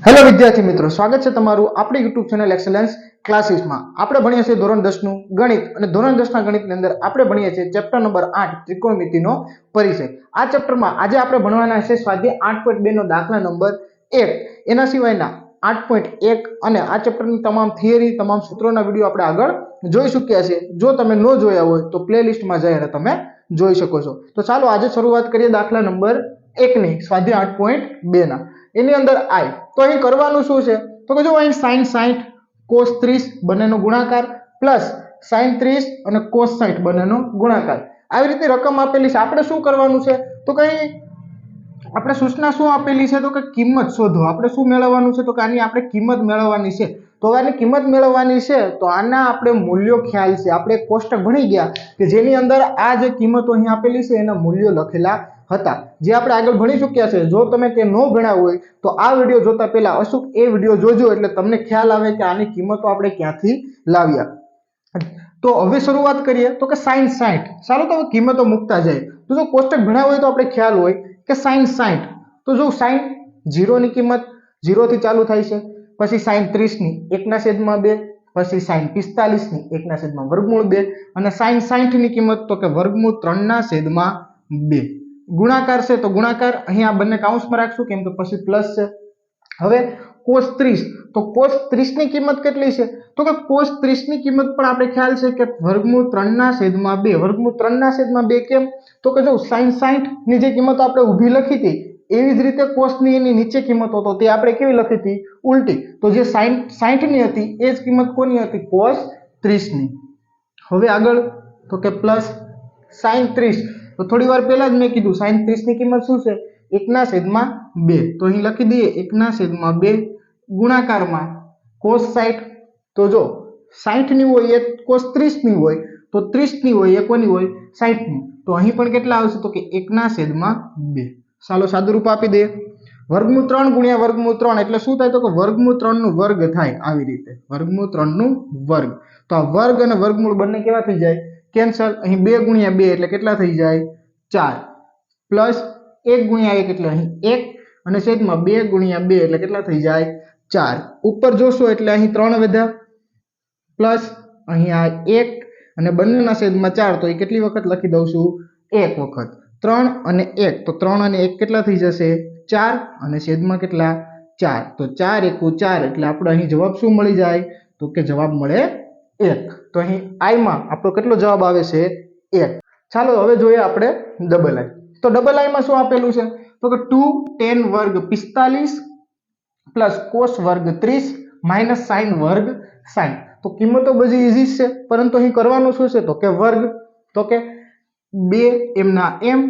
Hello વિદ્યાર્થી મિત્રો, સ્વાગત છે તમારું આપણી YouTube ચેનલ એક્સેલન્સ ક્લાસીસમાં। આપણે ભણીએ છીએ ધોરણ 10 નું ગણિત અને ધોરણ 10 ના ગણિતની અંદર આપણે ભણીએ છીએ ચેપ્ટર નંબર 8 ત્રિકોણમિતિનો પરિચય। આ ચેપ્ટરમાં આજે આપણે ભણવાના છે સ્વાધ્યાય 8.2 નો દાખલા નંબર 1, એના સિવાયના 8.1 અને આ ચેપ્ટરની તમામ થિયરી, તમામ સૂત્રોના વિડિયો આપણે આગળ જોઈ ચૂક્યા છે। જો તમે ન જોયા હોય તો પ્લેલિસ્ટમાં જઈને તમે જોઈ શકો છો। તો ચાલો આજે શરૂઆત કરીએ દાખલા નંબર 1 ની, સ્વાધ્યાય 8.2 ના। એની અંદર આઈ તો અહીં કરવાનું શું છે તો કે જો અહીં sin 60 cos 30 બંનેનો ગુણાકાર પ્લસ sin 30 અને cos 60 બંનેનો ગુણાકાર, આવી રીતે રકમ આપેલી છે। આપણે શું કરવાનું છે તો કે અહીં આપણે સૂચના શું આપેલી છે તો કે કિંમત શોધો। આપણે શું મેળવવાનું છે તો કે આની આપણે કિંમત મેળવવાની છે। તો આની કિંમત મેળવવાની છે તો આના આપણે મૂલ્યો ખ્યાલ છે। આપણે એક કોષ્ટક ભણી ગયા કે જેની અંદર આ જે કિંમતો અહીં આપેલી છે એના મૂલ્યો લખેલા હતા, જે આપણે આગળ ભણી ચૂક્યા છે। જો તમે તે ન ભણ્યા હોય તો આ વિડિયો જોતા પહેલા અચૂક એ વિડિયો જોજો, એટલે તમને ખ્યાલ આવે કે આની કિંમતો આપણે ક્યાંથી લાવ્યા। તો હવે શરૂઆત કરીએ તો કે sin 60, ચાલો તો કિંમતો મૂકતા જાય। તો જો કોષ્ટક ભણ્યા હોય તો આપણે ખ્યાલ હોય કે sin 60, તો જો sin 0 ની કિંમત 0 થી ચાલુ થાય છે, પછી sin 30 ની 1/2, પછી sin 45 ની 1/√2 અને sin 60 ની કિંમત તો કે √3/2। ગુણાકાર છે તો ગુણાકાર અહીં આ બંને કૌંસમાં રાખશું કેમ કે પછી પ્લસ છે। હવે cos 30, તો cos 30 ની કિંમત કેટલી છે તો કે cos 30 ની કિંમત પણ આપણે ખ્યાલ છે કે √3/2। √3/2 કેમ તો કે જો sin 60 ની જે કિંમત આપણે ઊભી લખી હતી એવી જ રીતે cos ની એની નીચે કિંમત હતો તે આપણે કેવી લખી હતી ઉલટી। તો જે sin 60 ની હતી એ જ કિંમત કોની હતી cos 30 ની। હવે આગળ તો કે પ્લસ sin 30, તો થોડી વાર પહેલા જ મેં કીધું sin 30 ની કિંમત શું છે 1/2। તો અહીં લખી દઈએ 1/2 ગુણાકારમાં cos 60, તો જો 60 ની હોય એ cos 30 ની હોય તો 30 ની હોય એ કોની હોય 60 ની। તો અહીં પણ કેટલા આવશે તો કે 1/2। ચાલો સાદું રૂપ આપી દઈએ। √3 ગુણ્યા √3 એટલે શું થાય તો કે √3 નું વર્ગ થાય, આવી રીતે √3 નું વર્ગ। તો આ વર્ગ અને વર્ગમૂળ બંને કેવા થઈ જાય કેન્સલ। અહીં 2 ગુણ્યા 2 એટલે કેટલા થઈ જાય 4, પ્લસ 1 ગુણ્યા 1 એટલે અહીં 1 અને છેદમાં 2 ગુણ્યા 2 એટલે કેટલા થઈ જાય 4। ઉપર જોશો એટલે અહીં 3 વધ્યા, પ્લસ અહીં આ 1 અને બંનેના છેદમાં 4, તો એ કેટલી વખત લખી દઉં છું 1 વખત। 3 અને 1, તો 3 અને 1 કેટલા થઈ જશે 4 અને છેદમાં કેટલા 4, તો 4 × 4 એટલે આપણે અહીં જવાબ શું મળી જાય તો કે જવાબ મળે 1। તો અહીં આઈ માં આપણો કેટલો જવાબ આવે છે 1। ચાલો હવે જોઈએ આપણે ડબલ આઈ। તો ડબલ આઈ માં શું આપેલું છે તો કે 2 tan વર્ગ 45 પ્લસ cos વર્ગ 30 માઇનસ sin વર્ગ 60। તો કિંમતો બધી ઈઝી છે, પરંતુ અહીં કરવાનું શું છે તો કે વર્ગ, તો કે 2 એમના એમ,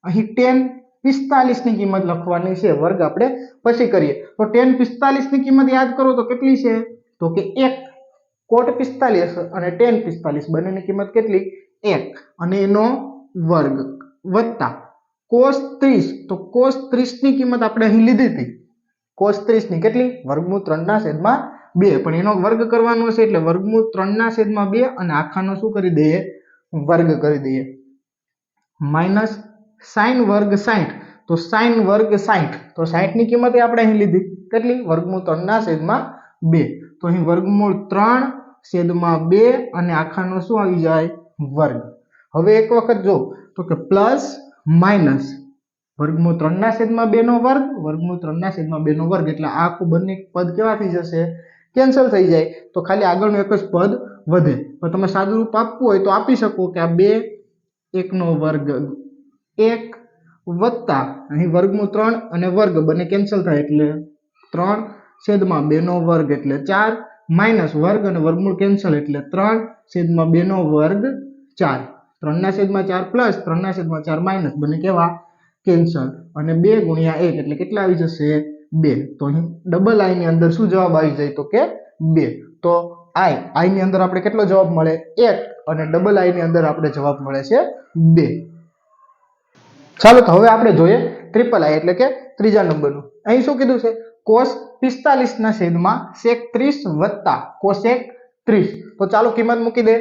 અહીં tan 45 ની કિંમત લખવાની છે, વર્ગ આપણે પછી કરીએ। તો tan 45 ની કિંમત યાદ કરો તો કેટલી છે તો કે 1 cot 45 અને tan 45 બંનેની કિંમત કેટલી 1 અને એનો વર્ગ વત્તા cos 30, તો cos 30 ની કિંમત આપણે અહીં લીધી હતી, cos 30 ની કેટલી √3/2, પણ એનો વર્ગ કરવાનો છે એટલે √3/2 અને આખાનો શું કરી દઈએ વર્ગ કરી દઈએ, માઈનસ sin વર્ગ 60, તો sin વર્ગ 60, તો 60 ની કિંમત આપણે અહીં લીધી કેટલી √3/2, તો અહીં √3/2 અને આખાનો શું આવી જાય વર્ગ। હવે એક વખત જો તો કે પ્લસ માઈનસ √3/2 નો વર્ગ, √3/2 નો વર્ગ એટલે આ આખું બંને પદ કેવા થઈ જશે કેન્સલ થઈ જાય। તો ખાલી આગળનું એક જ પદ વધે। તો તમે સાદું રૂપ આપવું હોય તો આપી શકો કે આ 2 1 નો વર્ગ 1 વત્તા અહીં √3 અને વર્ગ બંને કેન્સલ થાય એટલે 3/2 નો વર્ગ એટલે 4 માઈનસ વર્ગ અને વર્ગમૂળ કેન્સલ એટલે 3/2 નો વર્ગ 4, 3/4 પ્લસ 3/4 માઈનસ બંને કેવા કેન્સલ અને 2 ગુણ્યા 1 એટલે કેટલા આવી જશે 2। તો અહીં ડબલ આઈ ની અંદર શું જવાબ આવી જાય તો કે 2। તો આઈ ની અંદર આપણે કેટલો જવાબ મળે 1 અને ડબલ આઈ ની અંદર આપણે જવાબ મળે છે 2। ચાલો તો હવે આપણે જોઈએ ટ્રિપલ આઈ એટલે કે ત્રીજા નંબરનું। અહીં શું કીધું છે cos 45 ના છેદમાં sec 30 વત્તા cosec 30। તો ચાલો કિંમત મૂકી દે।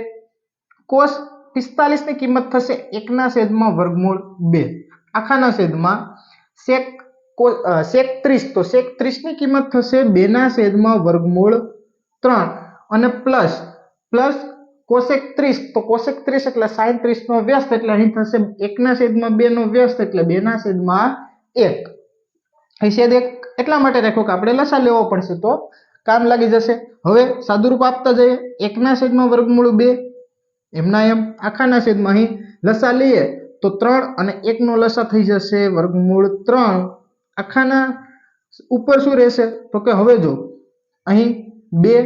cos 45 ની કિંમત થશે 1/2 આખાના છેદમાં sec sec 30 તો sec 30 ની કિંમત થશે 2 ના છેદમાં વર્ગમૂળ 3 અને પ્લસ cosec 30 તો cosec 30 એટલે sin 30 નો વ્યસ્ત એટલે અહીં થશે 1 ના છેદમાં 2 નો વ્યસ્ત એટલે 2 ના છેદમાં 1 અહીં છેદ 1 એટલા માટે રાખ્યો કે આપણે લસા લેવો પડશે તો કામ લાગી જશે હવે સાદુરૂપ આપતા જઈએ 1 ના છેદમાં વર્ગમૂળ 2 એમના એમ આખાના છેદમાં અહીં લસા લઈએ તો 3 અને 1 નો લસા થઈ જશે વર્ગમૂળ 3 આખાના ઉપર શું રહેશે તો કે હવે જો અહીં 2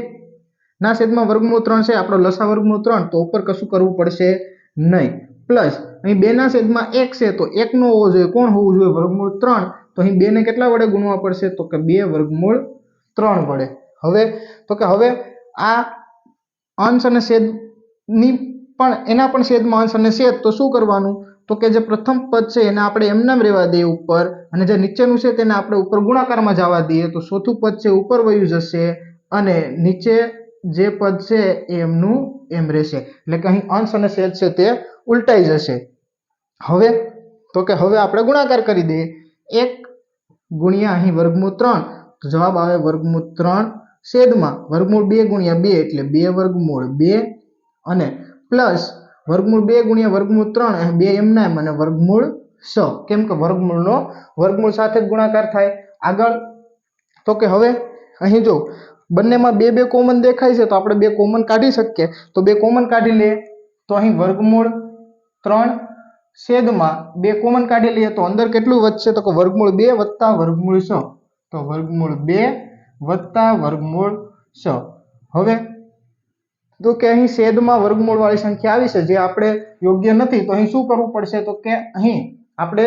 ના છેદમાં વર્ગમૂળ 3 છે આપણો લસા વર્ગમૂળ 3 તો ઉપર કશું કરવું પડશે નહીં પ્લસ અહીં 2 ના છેદમાં 1 છે તો 1 નો હોવો જોઈએ કોણ હોવું જોઈએ વર્ગમૂળ 3 તો અહીં 2 ને કેટલા વડે ગુણવા પડશે તો કે 2 વર્ગમૂળ 3 વડે હવે આ અંશ અને છેદ ની પણ એના પણ છેદમાં અંશ અને છેદ તો શું કરવાનું તો કે જે પ્રથમ પદ છે એને આપણે એમનામ રહેવા દઈએ ઉપર અને જે નીચેનું છે તેને આપણે ઉપર ગુણાકારમાં જવા દઈએ તો ચોથું પદ છે ઉપર વયું જશે અને નીચે જે પદ છે એ એમનું એમ રહેશે એટલે કે અહીં અંશ અને છેદ છે તે ઉલટાઈ જશે હવે આપણે ગુણાકાર કરી દઈએ 1 ગુણ્યા અહીં વર્ગમૂળ 3 તો જવાબ આવે વર્ગમૂળ 3 છેદમાં વર્ગમૂળ 2 ગુણ્યા 2 એટલે 2 વર્ગમૂળ 2 અને પ્લસ વર્ગમૂળ 2 ગુણ્યા વર્ગમૂળ 3 2 એમના એમ અને વર્ગમૂળ 6 કેમ કે વર્ગમૂળનો વર્ગમૂળ સાથે જ ગુણાકાર થાય આગળ તો કે હવે અહીં જો બંનેમાં 2 કોમન દેખાય છે તો આપણે 2 કોમન કાઢી શકીએ તો 2 કોમન કાઢી લઈએ તો અહીં વર્ગમૂળ 3 છેદમાં 2 કોમન કાઢી લઈએ તો અંદર કેટલું વધશે તો કે વર્ગમૂળ 2 વત્તા વર્ગમૂળ 6 તો વર્ગમૂળ 2 વત્તા વર્ગમૂળ 6 હવે તો કે અહીં છેદમાં વર્ગમૂળ વાળી સંખ્યા આવી છે જે આપણે યોગ્ય નથી તો અહીં શું કરવું પડશે તો કે અહીં આપણે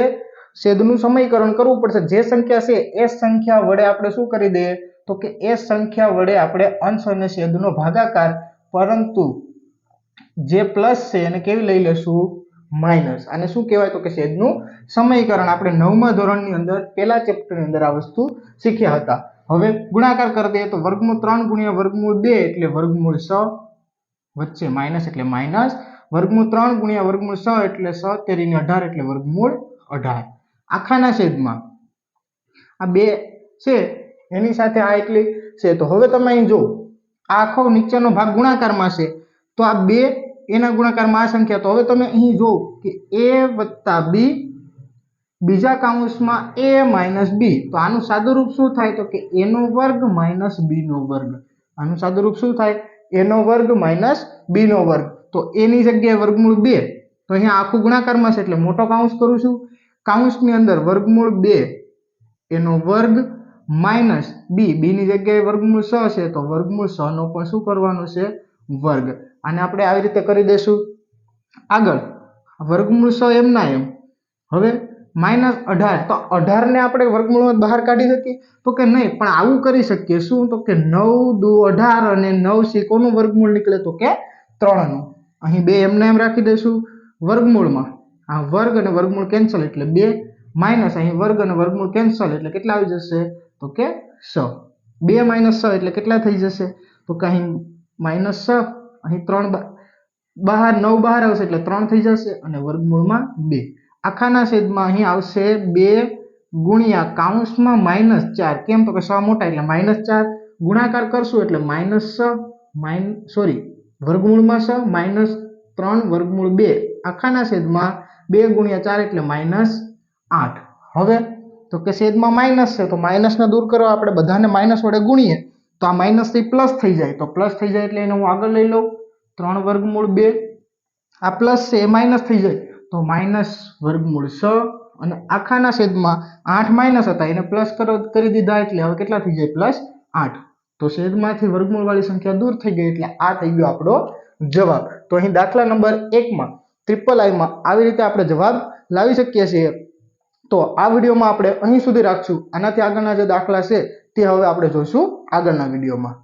છેદનું સમીકરણ કરવું પડશે જે સંખ્યા છે એ સંખ્યા વડે આપણે શું કરી દઈએ તો કે એ સંખ્યા વડે આપણે અંશ અને છેદનો ભાગાકાર પરંતુ જે પ્લસ છે એને કેવી લઈ લેશું માઇનસ આને શું કહેવાય તો કે છેદનું સમીકરણ આપણે 9મા ધોરણની અંદર પહેલા ચેપ્ટરની અંદર આ વસ્તુ શીખ્યા હતા હવે ગુણાકાર કરી દઈએ તો વર્ગમૂળ 3 ગુણ્યા વર્ગમૂળ 2 એટલે વર્ગમૂળ 6 વચ્ચે માઇનસ એટલે માઇનસ વર્ગમૂળ 3 ગુણ્યા વર્ગમૂળ 6 એટલે 6 તેરી 18 એટલે વર્ગમૂળ 18 આખાના છેદમાં આ 2 છે એની સાથે આ એટલી છે તો હવે તમે અહીં જો આ આખો નીચેનો ભાગ ગુણાકારમાં છે તો આ 2 એના ગુણાકારમાં આ સંખ્યા તો હવે તમે અહીં જો કે a + b બીજા કૌંસમાં a - b તો આનું સાદુરૂપ શું થાય તો કે a નો વર્ગ - b નો વર્ગ આનું સાદુરૂપ શું થાય a નો વર્ગ - b નો વર્ગ તો a ની જગ્યાએ વર્ગમૂળ 2 તો અહીંયા આખું ગુણાકારમાં છે એટલે મોટો કૌંસ કરું છું કૌંસની અંદર વર્ગમૂળ 2 એનો વર્ગ - b ની જગ્યાએ વર્ગમૂળ 6 છે તો વર્ગમૂળ 6 નો પણ શું કરવાનો છે વર્ગ આને આપણે આવી રીતે કરી દેશું આગળ વર્ગમૂળ 6 એમના એમ હવે -18 તો 18 ને આપણે વર્ગમૂળમાં બહાર કાઢી શકીએ તો કે નહીં પણ આવું કરી શકીએ શું તો કે 9 દુ 18 અને 9 સી કોનું વર્ગમૂળ નીકળે તો કે 3 નું અહીં 2 એમના એમ રાખી દઈશું વર્ગમૂળમાં આ વર્ગ અને વર્ગમૂળ કેન્સલ એટલે 2 માઈનસ અહીં વર્ગ અને વર્ગમૂળ કેન્સલ એટલે કેટલા આવી જશે તો કે 6 2 - 6 એટલે કેટલા થઈ જશે તો કે અહીં -6 અહીં 3 બહાર 9 બહાર આવશે એટલે 3 થઈ જશે અને વર્ગમૂળમાં 2 આખાના છેદમાં અહીં આવશે 2 ગુણ્યા કૌંસમાં -4 કેમ તો કે 6 મોટા એટલે -4 ગુણાકાર કરશું એટલે -6 વર્ગમૂળમાં 6 -3 વર્ગમૂળ 2 આખાના છેદમાં 2 ગુણ્યા 4 એટલે -8 હવે તો કે છેદમાં માઈનસ છે તો માઈનસને દૂર કરવા આપણે બધાને માઈનસ વડે ગુણીએ તો આ માઈનસ થી પ્લસ થઈ જાય તો પ્લસ થઈ જાય એટલે એને હું આગળ લઈ લઉં 3 વર્ગમૂળ 2 આ પ્લસ છે એ માઈનસ થઈ જાય તો માઈનસ વર્ગમૂળ 6 અને આખાના છેદમાં 8 માઈનસ હતા એને પ્લસ કરી દીધા એટલે હવે કેટલા થઈ જાય +8 તો છેદમાંથી વર્ગમૂળ વાળી સંખ્યા દૂર થઈ ગઈ એટલે આ થઈ ગયો આપણો જવાબ તો અહીં દાખલા નંબર 1 માં ટ્રિપલ આઈ માં આવી રીતે આપણે જવાબ લાવી શકીએ છીએ તો આ વિડીયોમાં આપણે અહીં સુધી રાખશું આનાથી આગળના જે દાખલા છે તે હવે આપણે જોઈશું આગળના વિડીયોમાં